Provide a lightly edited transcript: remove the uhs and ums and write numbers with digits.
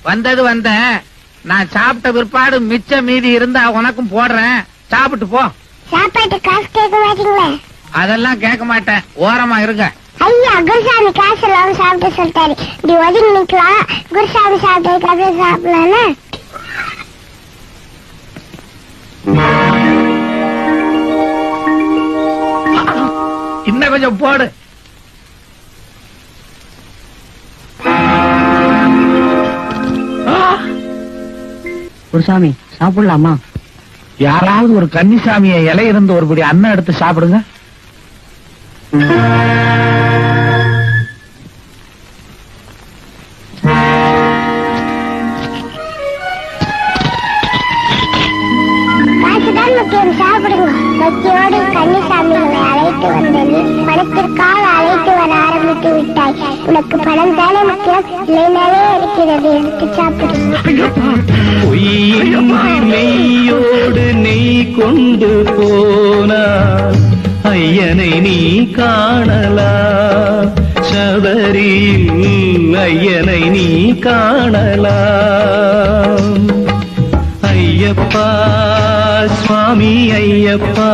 வந்தது வந்த நான் சாப்பிட்ட பிற்பாடு மிச்ச மீதி இருந்தா உனக்கும் போடுறேன், சாப்பிட்டு போ. சாப்பாட்டு காசு கேட்க மாட்டீங்களா? அதெல்லாம் கேட்க மாட்டேன், ஓரமா இருங்க. ஐயா, குருசாமி காசு இல்லாம சாப்பிட்டு சொல்லிட்டாரு. இப்படி ஒதுங்கி நிக்கலாம், குருசாமி சாப்பிட்டதுக்கு அப்புறம் சாப்பிடலாம்னா? இன்னும் கொஞ்சம் போடு. குருசாமி சாப்பிடலாமா? யாராவது ஒரு கன்னிசாமிய இலை இருந்து ஒருபடி அன்னம் எடுத்து சாப்பிடுங்க. காசுதான் முக்கியம், சாப்பிடுங்க. பக்தியோடு கன்னிசாமிகளை அழைத்து வந்தது பணத்திற்காக அழைத்து வர ஆரம்பித்து விட்டாய். உனக்கு பணம் தானே முக்கியம், இல்லைனாலே இருக்கிறது, எடுத்து சாப்பிடுங்க. நெய்யோடு நெய் கொண்டு போனால் ஐயனை நீ காணலா, சபரியில் ஐயனை நீ காணலா. ஐயப்பா சுவாமி ஐயப்பா.